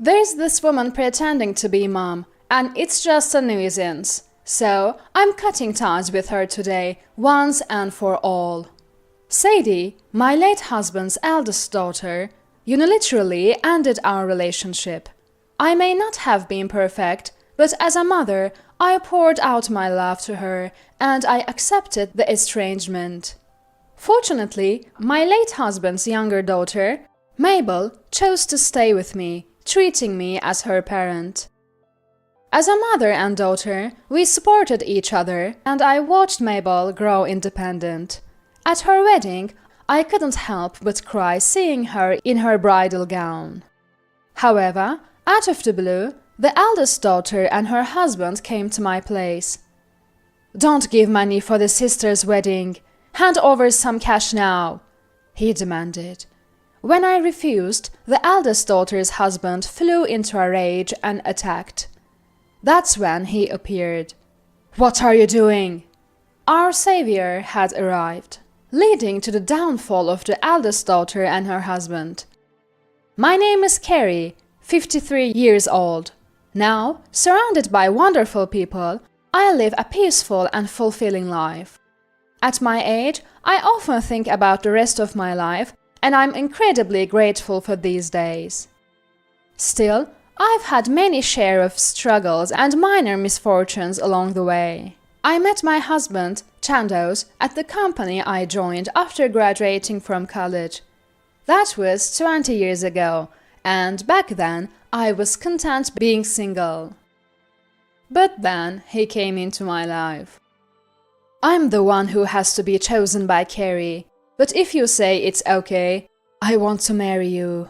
There's this woman pretending to be mom, and it's just a nuisance. So I'm cutting ties with her today, once and for all. Sadie, my late husband's eldest daughter, unilaterally ended our relationship. I may not have been perfect, but as a mother, I poured out my love to her, and I accepted the estrangement. Fortunately, my late husband's younger daughter, Mabel, chose to stay with me, treating me as her parent. As a mother and daughter, we supported each other, and I watched Mabel grow independent. At her wedding, I couldn't help but cry seeing her in her bridal gown. However, out of the blue, the eldest daughter and her husband came to my place. "Don't give money for the sister's wedding. Hand over some cash now," he demanded. When I refused, the eldest daughter's husband flew into a rage and attacked. That's when he appeared. "What are you doing?" Our savior had arrived, leading to the downfall of the eldest daughter and her husband. My name is Carrie, 53 years old. Now, surrounded by wonderful people, I live a peaceful and fulfilling life. At my age, I often think about the rest of my life, and I'm incredibly grateful for these days. Still, I've had many share of struggles and minor misfortunes along the way. I met my husband, Chandos, at the company I joined after graduating from college. That was 20 years ago, and back then I was content being single. But then he came into my life. I'm the one who has to be chosen by Carrie, but if you say it's okay, I want to marry you.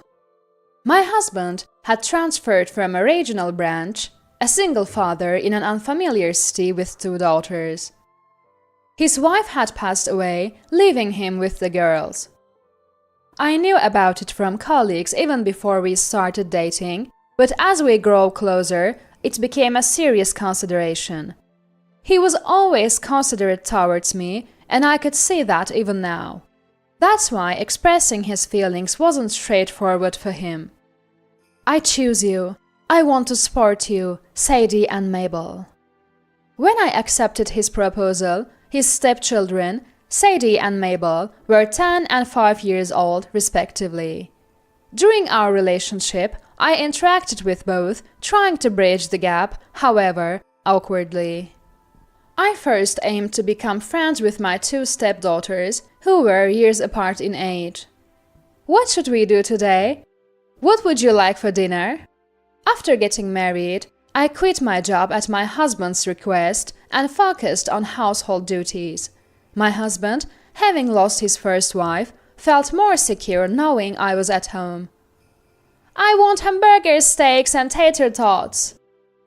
My husband had transferred from a regional branch, a single father in an unfamiliar city with 2 daughters. His wife had passed away, leaving him with the girls. I knew about it from colleagues even before we started dating, but as we grew closer, it became a serious consideration. He was always considerate towards me, and I could see that even now. That's why expressing his feelings wasn't straightforward for him. "I choose you. I want to support you, Sadie and Mabel." When I accepted his proposal, his stepchildren, Sadie and Mabel, were 10 and 5 years old, respectively. During our relationship, I interacted with both, trying to bridge the gap, however, awkwardly. I first aimed to become friends with my 2 stepdaughters, who were years apart in age. "What should we do today? What would you like for dinner?" After getting married, I quit my job at my husband's request and focused on household duties. My husband, having lost his first wife, felt more secure knowing I was at home. "I want hamburger steaks and tater tots."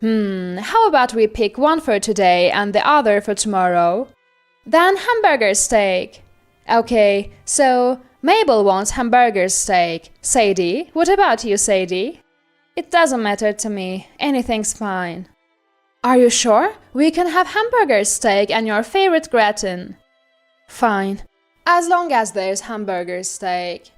How about we pick one for today and the other for tomorrow?" "Then hamburger steak." "Okay, so Mabel wants hamburger steak. Sadie, what about you, Sadie?" "It doesn't matter to me. Anything's fine." "Are you sure? We can have hamburger steak and your favorite gratin." "Fine, as long as there's hamburger steak."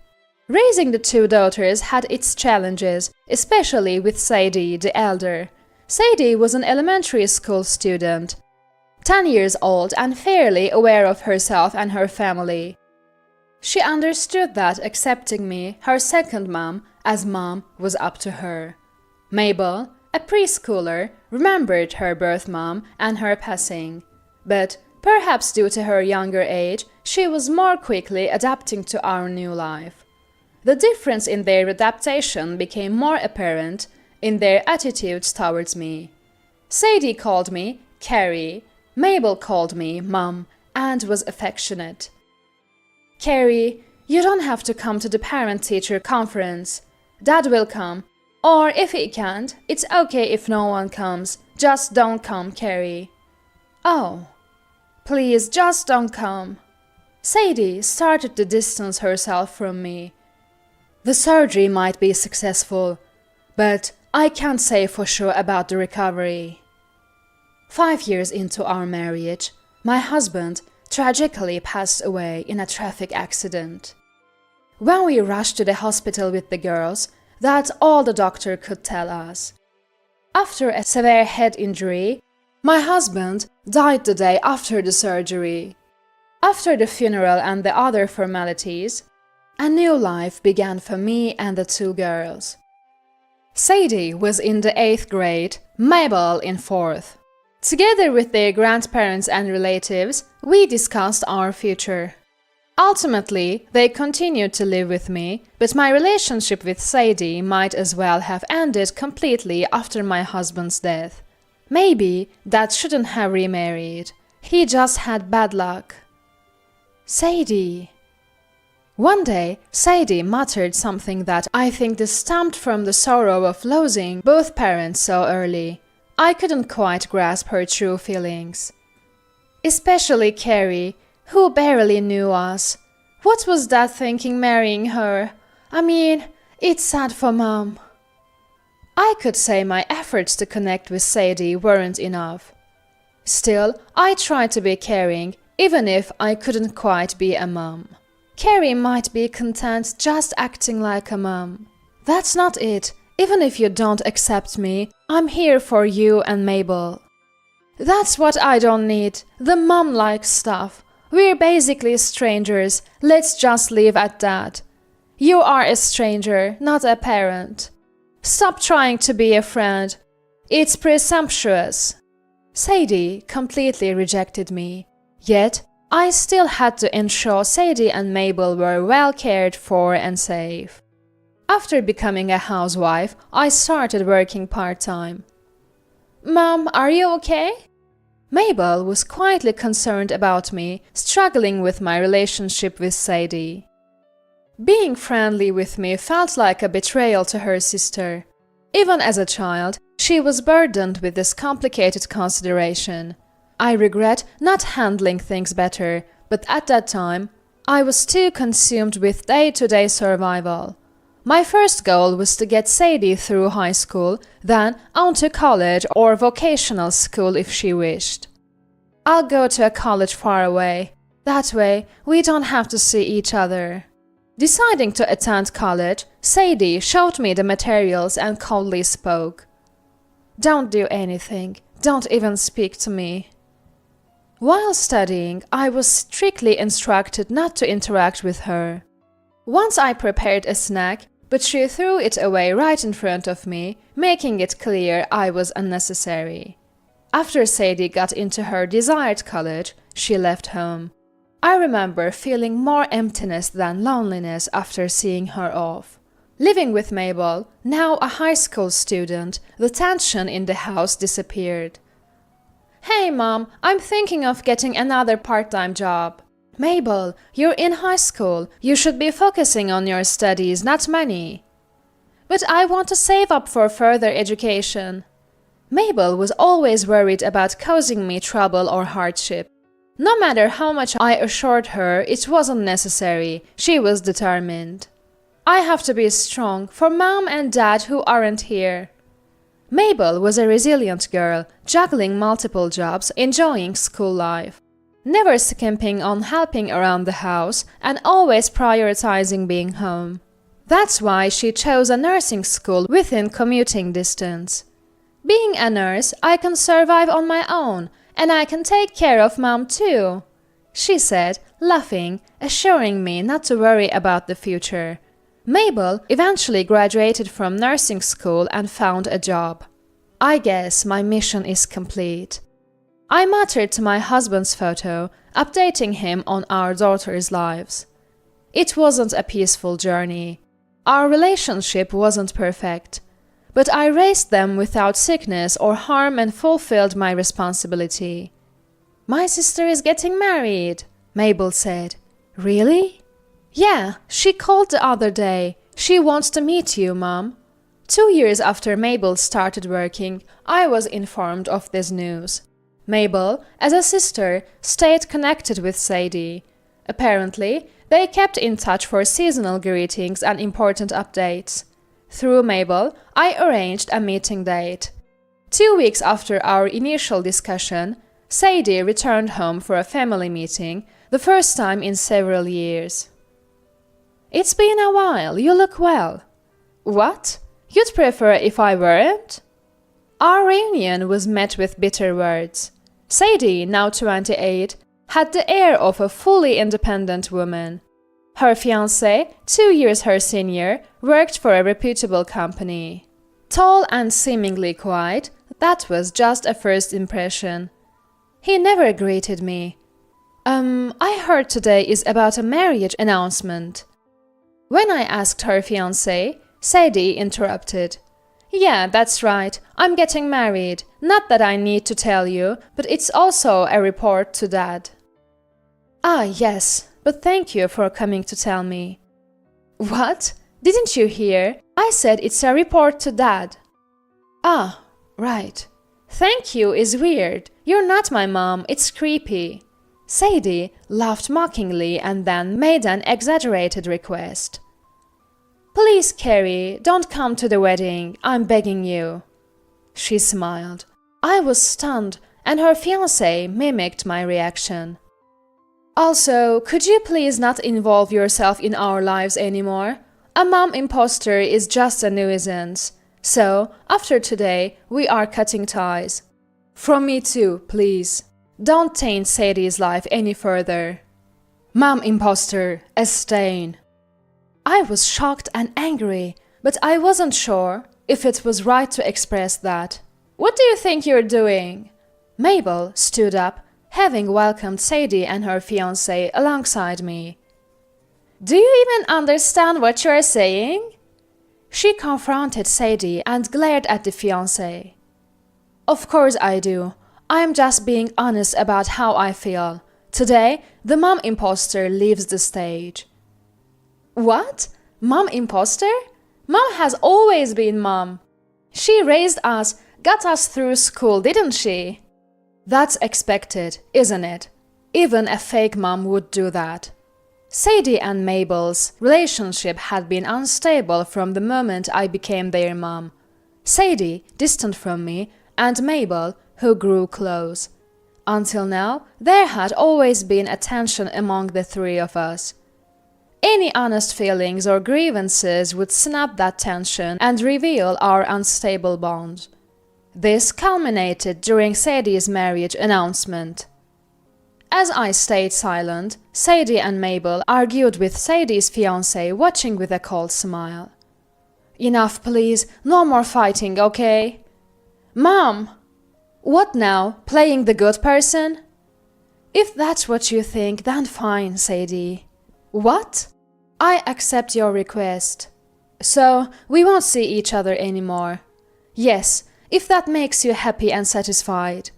Raising the 2 daughters had its challenges, especially with Sadie, the elder. Sadie was an elementary school student, 10 years old and fairly aware of herself and her family. She understood that accepting me, her second mom, as mom was up to her. Mabel, a preschooler, remembered her birth mom and her passing. But, perhaps due to her younger age, she was more quickly adapting to our new life. The difference in their adaptation became more apparent in their attitudes towards me. Sadie called me Carrie, Mabel called me Mom, and was affectionate. "Carrie, you don't have to come to the parent-teacher conference. Dad will come, or if he can't, it's okay if no one comes. Just don't come, Carrie." "Oh, please just don't come." Sadie started to distance herself from me. "The surgery might be successful, but I can't say for sure about the recovery." 5 years into our marriage, my husband tragically passed away in a traffic accident. When we rushed to the hospital with the girls, That's all the doctor could tell us. After a severe head injury, my husband died the day after the surgery. After the funeral and the other formalities, a new life began for me and the two girls. Sadie was in the 8th grade, Mabel in 4th. Together with their grandparents and relatives, we discussed our future. Ultimately, they continued to live with me, but my relationship with Sadie might as well have ended completely after my husband's death. Maybe Dad shouldn't have remarried. He just had bad luck. Sadie. One day, Sadie muttered something that I think stemmed from the sorrow of losing both parents so early. I couldn't quite grasp her true feelings. Especially Carrie, who barely knew us. What was Dad thinking marrying her? I mean, it's sad for Mom. I could say my efforts to connect with Sadie weren't enough. Still, I tried to be caring, even if I couldn't quite be a mom. Carrie might be content just acting like a mom. That's not it. Even if you don't accept me, I'm here for you and Mabel. That's what I don't need, the mom-like stuff. We're basically strangers, let's just leave at that. You are a stranger, not a parent. Stop trying to be a friend. It's presumptuous. Sadie completely rejected me. Yet, I still had to ensure Sadie and Mabel were well cared for and safe. After becoming a housewife, I started working part-time. Mom, are you okay? Mabel was quietly concerned about me, struggling with my relationship with Sadie. Being friendly with me felt like a betrayal to her sister. Even as a child, she was burdened with this complicated consideration. I regret not handling things better, but at that time, I was too consumed with day-to-day survival. My first goal was to get Sadie through high school, then on to college or vocational school if she wished. I'll go to a college far away. That way, we don't have to see each other. Deciding to attend college, Sadie showed me the materials and coldly spoke. Don't do anything. Don't even speak to me. While studying, I was strictly instructed not to interact with her. Once I prepared a snack, but she threw it away right in front of me, making it clear I was unnecessary. After Sadie got into her desired college, she left home. I remember feeling more emptiness than loneliness after seeing her off. Living with Mabel, now a high school student, the tension in the house disappeared. Hey Mom, I'm thinking of getting another part-time job. Mabel, you're in high school. You should be focusing on your studies, not money. But I want to save up for further education. Mabel was always worried about causing me trouble or hardship. No matter how much I assured her it wasn't necessary, she was determined. I have to be strong for Mom and Dad who aren't here. Mabel was a resilient girl, juggling multiple jobs, enjoying school life. Never skimping on helping around the house and always prioritizing being home. That's why she chose a nursing school within commuting distance. Being a nurse, I can survive on my own, and I can take care of Mom too, she said, laughing, assuring me not to worry about the future. Mabel eventually graduated from nursing school and found a job. I guess my mission is complete. I muttered to my husband's photo, updating him on our daughters' lives. It wasn't a peaceful journey. Our relationship wasn't perfect. But I raised them without sickness or harm and fulfilled my responsibility. My sister is getting married, Mabel said. Really? Yeah, she called the other day. She wants to meet you, Mom. 2 years after Mabel started working, I was informed of this news. Mabel, as a sister, stayed connected with Sadie. Apparently, they kept in touch for seasonal greetings and important updates. Through Mabel, I arranged a meeting date. 2 weeks after our initial discussion, Sadie returned home for a family meeting, the first time in several years. It's been a while, you look well. What? You'd prefer if I weren't? Our reunion was met with bitter words. Sadie, now 28, had the air of a fully independent woman. Her fiancé, 2 years her senior, worked for a reputable company. Tall and seemingly quiet, that was just a first impression. He never greeted me. I heard today is about a marriage announcement. When I asked her fiancé, Sadie interrupted. Yeah, that's right. I'm getting married. Not that I need to tell you, but it's also a report to Dad. Ah, yes, but thank you for coming to tell me. What? Didn't you hear? I said it's a report to Dad. Ah, right. Thank you is weird. You're not my mom. It's creepy. Sadie laughed mockingly and then made an exaggerated request. Please, Carrie, don't come to the wedding. I'm begging you. She smiled. I was stunned, and her fiancé mimicked my reaction. Also, could you please not involve yourself in our lives anymore? A mom imposter is just a nuisance. So, after today, we are cutting ties. From me too, please. Don't taint Sadie's life any further. Mom imposter, a stain. I was shocked and angry, but I wasn't sure if it was right to express that. What do you think you're doing? Mabel stood up, having welcomed Sadie and her fiancé alongside me. Do you even understand what you're saying? She confronted Sadie and glared at the fiancé. Of course I do. I'm just being honest about how I feel. Today, the mom imposter leaves the stage. What? Mom imposter? Mom has always been mom. She raised us, got us through school, didn't she? That's expected, isn't it? Even a fake mom would do that. Sadie and Mabel's relationship had been unstable from the moment I became their mom. Sadie, distant from me, and Mabel, who grew close. Until now, there had always been a tension among the three of us. Any honest feelings or grievances would snap that tension and reveal our unstable bond. This culminated during Sadie's marriage announcement. As I stayed silent, Sadie and Mabel argued with Sadie's fiancé, watching with a cold smile. Enough, please. No more fighting, okay? Mom! What now? Playing the good person? If that's what you think, then fine, Sadie. What? I accept your request. So, we won't see each other anymore. Yes, if that makes you happy and satisfied.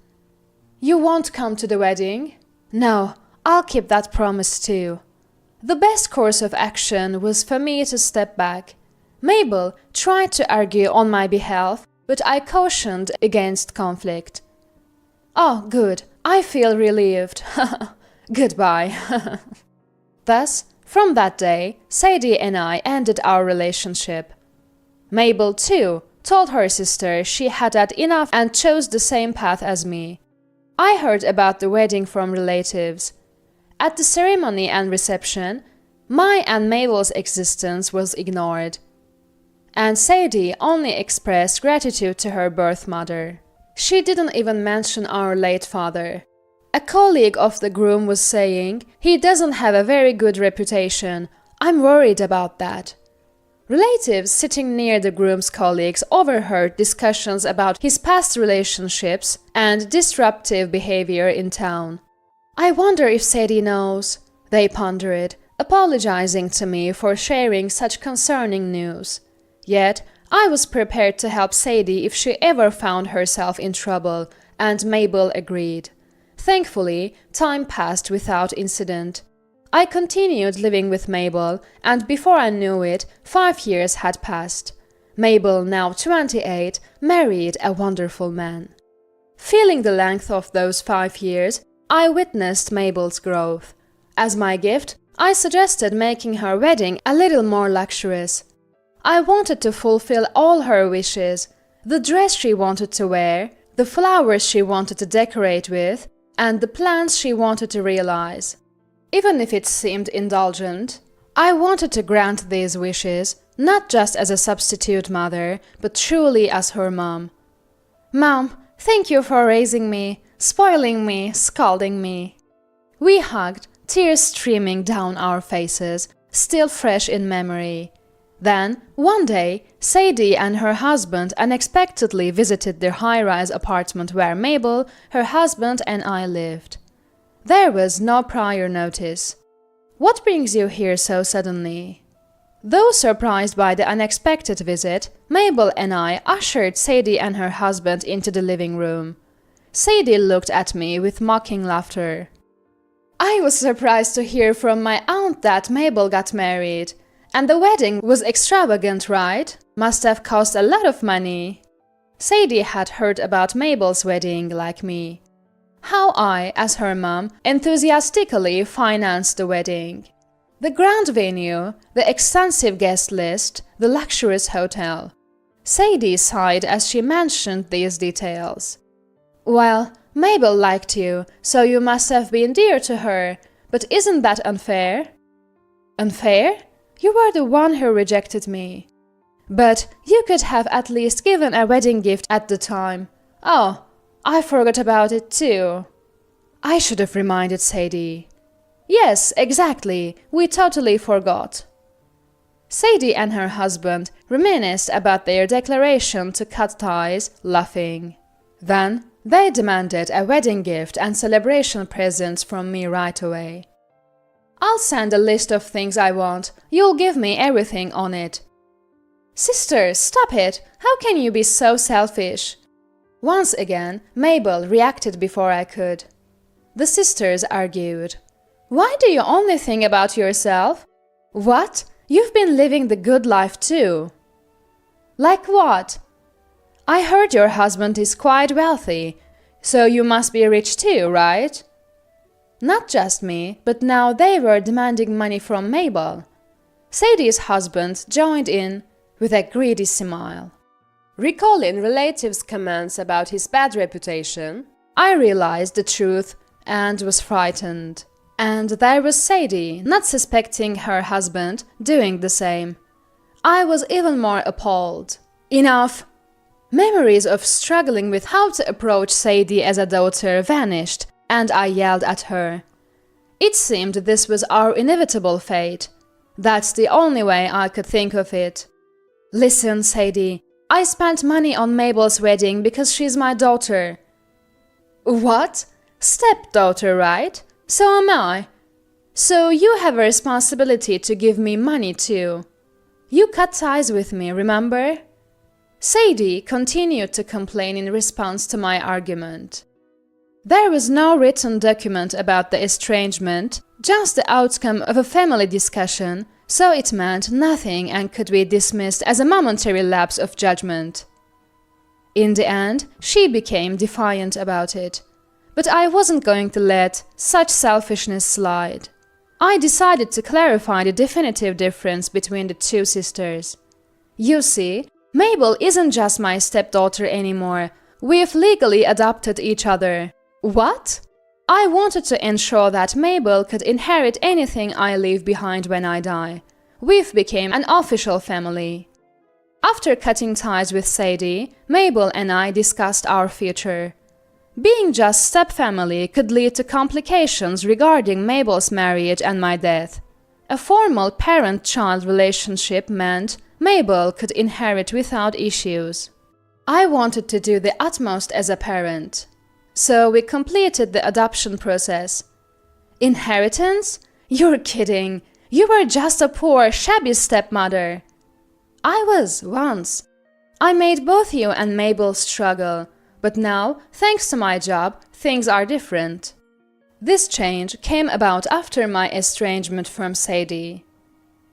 You won't come to the wedding? No, I'll keep that promise too. The best course of action was for me to step back. Mabel tried to argue on my behalf, but I cautioned against conflict. Oh, good. I feel relieved. Goodbye. Thus, from that day, Sadie and I ended our relationship. Mabel, too, told her sister she had had enough and chose the same path as me. I heard about the wedding from relatives. At the ceremony and reception, my and Mabel's existence was ignored. And Sadie only expressed gratitude to her birth mother. She didn't even mention our late father. A colleague of the groom was saying, he doesn't have a very good reputation. I'm worried about that. Relatives sitting near the groom's colleagues overheard discussions about his past relationships and disruptive behavior in town. I wonder if Sadie knows, they pondered, apologizing to me for sharing such concerning news. Yet, I was prepared to help Sadie if she ever found herself in trouble, and Mabel agreed. Thankfully, time passed without incident. I continued living with Mabel, and before I knew it, 5 years had passed. Mabel, now 28, married a wonderful man. Feeling the length of those 5 years, I witnessed Mabel's growth. As my gift, I suggested making her wedding a little more luxurious. I wanted to fulfill all her wishes, the dress she wanted to wear, the flowers she wanted to decorate with, and the plans she wanted to realize. Even if it seemed indulgent, I wanted to grant these wishes, not just as a substitute mother, but truly as her mom. "Mom, thank you for raising me, spoiling me, scolding me." We hugged, tears streaming down our faces, still fresh in memory. Then, one day, Sadie and her husband unexpectedly visited their high-rise apartment where Mabel, her husband, and I lived. There was no prior notice. "What brings you here so suddenly?" Though surprised by the unexpected visit, Mabel and I ushered Sadie and her husband into the living room. Sadie looked at me with mocking laughter. "I was surprised to hear from my aunt that Mabel got married. And the wedding was extravagant, right? Must have cost a lot of money." Sadie had heard about Mabel's wedding like me. How I, as her mom, enthusiastically financed the wedding. The grand venue, the extensive guest list, the luxurious hotel. Sadie sighed as she mentioned these details. "Well, Mabel liked you, so you must have been dear to her, but isn't that unfair?" "Unfair? You were the one who rejected me." "But you could have at least given a wedding gift at the time." "Oh, I forgot about it too." I should have reminded Sadie. "Yes, exactly, we totally forgot." Sadie and her husband reminisced about their declaration to cut ties, laughing. Then they demanded a wedding gift and celebration presents from me right away. "I'll send a list of things I want. You'll give me everything on it." "Sister, stop it! How can you be so selfish?" Once again, Mabel reacted before I could. The sisters argued. "Why do you only think about yourself? What? You've been living the good life too." "Like what?" "I heard your husband is quite wealthy, so you must be rich too, right?" Not just me, but now they were demanding money from Mabel. Sadie's husband joined in with a greedy smile. Recalling relatives' comments about his bad reputation, I realized the truth and was frightened. And there was Sadie, not suspecting her husband, doing the same. I was even more appalled. Enough! Memories of struggling with how to approach Sadie as a daughter vanished, and I yelled at her. It seemed this was our inevitable fate. That's the only way I could think of it. "Listen, Sadie, I spent money on Mabel's wedding because she's my daughter." "What? Stepdaughter, right? So am I. So you have a responsibility to give me money too. You cut ties with me, remember?" Sadie continued to complain in response to my argument. There was no written document about the estrangement, just the outcome of a family discussion, so it meant nothing and could be dismissed as a momentary lapse of judgment. In the end, she became defiant about it. But I wasn't going to let such selfishness slide. I decided to clarify the definitive difference between the two sisters. You see, Mabel isn't just my stepdaughter anymore. We've legally adopted each other. What? I wanted to ensure that Mabel could inherit anything I leave behind when I die. We've become an official family. After cutting ties with Sadie, Mabel and I discussed our future. Being just stepfamily could lead to complications regarding Mabel's marriage and my death. A formal parent-child relationship meant Mabel could inherit without issues. I wanted to do the utmost as a parent. So we completed the adoption process. Inheritance? You're kidding. You were just a poor, shabby stepmother. I was, once. I made both you and Mabel struggle. But now, thanks to my job, things are different. This change came about after my estrangement from Sadie.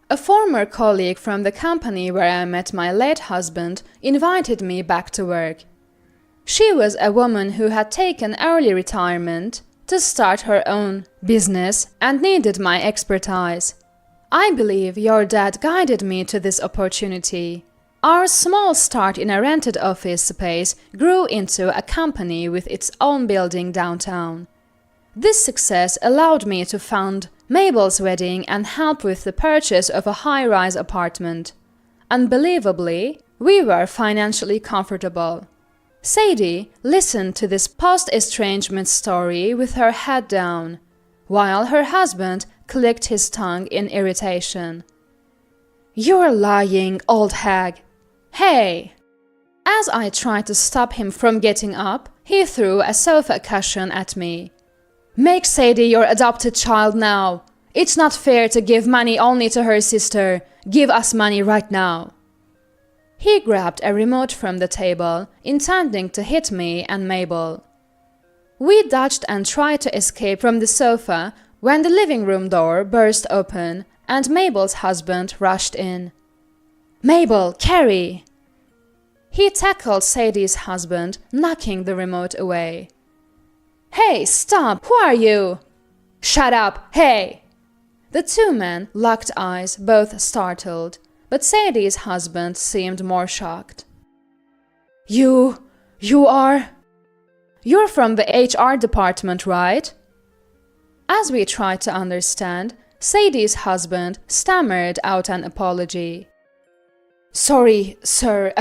A former colleague from the company where I met my late husband invited me back to work. She was a woman who had taken early retirement to start her own business and needed my expertise. I believe your dad guided me to this opportunity. Our small start in a rented office space grew into a company with its own building downtown. This success allowed me to fund Mabel's wedding and help with the purchase of a high-rise apartment. Unbelievably, we were financially comfortable. Sadie listened to this post-estrangement story with her head down, while her husband clicked his tongue in irritation. "You're lying, old hag! Hey!" As I tried to stop him from getting up, he threw a sofa cushion at me. "Make Sadie your adopted child now! It's not fair to give money only to her sister. Give us money right now!" He grabbed a remote from the table, intending to hit me and Mabel. We dodged and tried to escape from the sofa when the living room door burst open and Mabel's husband rushed in. "Mabel, Carrie!" He tackled Sadie's husband, knocking the remote away. "Hey, stop! Who are you?" "Shut up! Hey!" The two men locked eyes, both startled, but Sadie's husband seemed more shocked. You are... You're from the HR department, right?" As we tried to understand, Sadie's husband stammered out an apology. "Sorry, sir,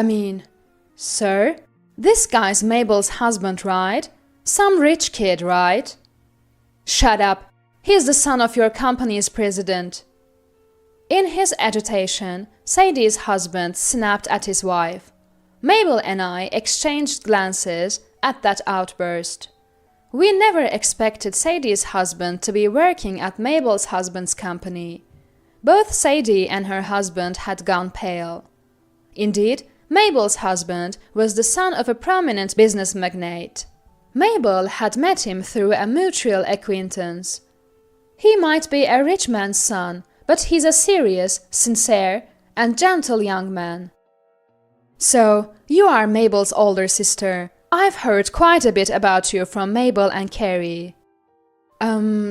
Sir? This guy's Mabel's husband, right? Some rich kid, right?" "Shut up! He's the son of your company's president." In his agitation, Sadie's husband snapped at his wife. Mabel and I exchanged glances at that outburst. We never expected Sadie's husband to be working at Mabel's husband's company. Both Sadie and her husband had gone pale. Indeed, Mabel's husband was the son of a prominent business magnate. Mabel had met him through a mutual acquaintance. He might be a rich man's son, but he's a serious, sincere, and gentle young man. "So, you are Mabel's older sister. I've heard quite a bit about you from Mabel and Carrie."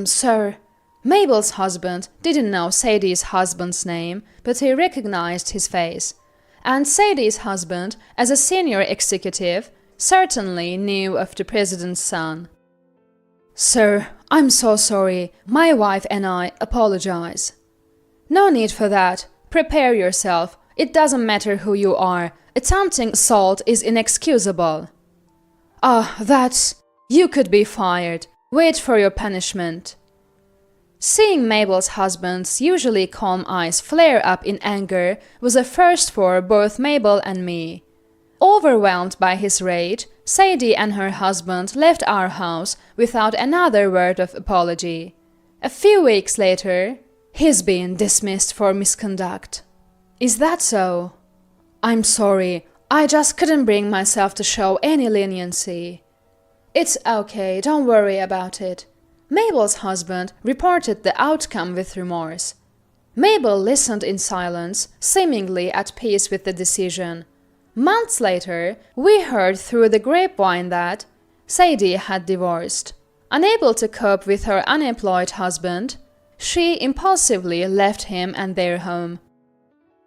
Sir." Mabel's husband didn't know Sadie's husband's name, but he recognized his face. And Sadie's husband, as a senior executive, certainly knew of the president's son. "Sir, I'm so sorry. My wife and I apologize." "No need for that. Prepare yourself. It doesn't matter who you are. Attempting assault is inexcusable." "Ah, that's... You could be fired. Wait for your punishment." Seeing Mabel's husband's usually calm eyes flare up in anger was a first for both Mabel and me. Overwhelmed by his rage, Sadie and her husband left our house without another word of apology. A few weeks later, "He's been dismissed for misconduct." "Is that so?" "I'm sorry. I just couldn't bring myself to show any leniency." "It's okay. Don't worry about it." Mabel's husband reported the outcome with remorse. Mabel listened in silence, seemingly at peace with the decision. Months later, we heard through the grapevine that Sadie had divorced. Unable to cope with her unemployed husband, she impulsively left him and their home.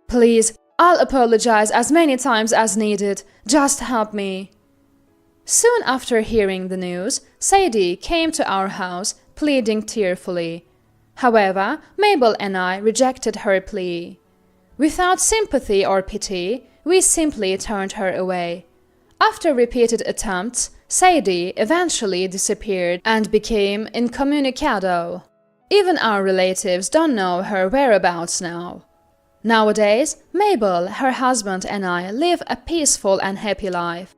"Please, I'll apologize as many times as needed. Just help me." Soon after hearing the news, Sadie came to our house, pleading tearfully. However, Mabel and I rejected her plea. Without sympathy or pity, we simply turned her away. After repeated attempts, Sadie eventually disappeared and became incommunicado. Even our relatives don't know her whereabouts now. Nowadays, Mabel, her husband, and I live a peaceful and happy life.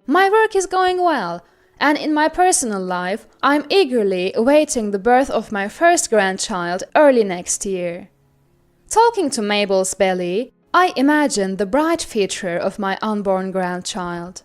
My work is going well, and in my personal life, I'm eagerly awaiting the birth of my first grandchild early next year. Talking to Mabel's belly, I imagine the bright future of my unborn grandchild.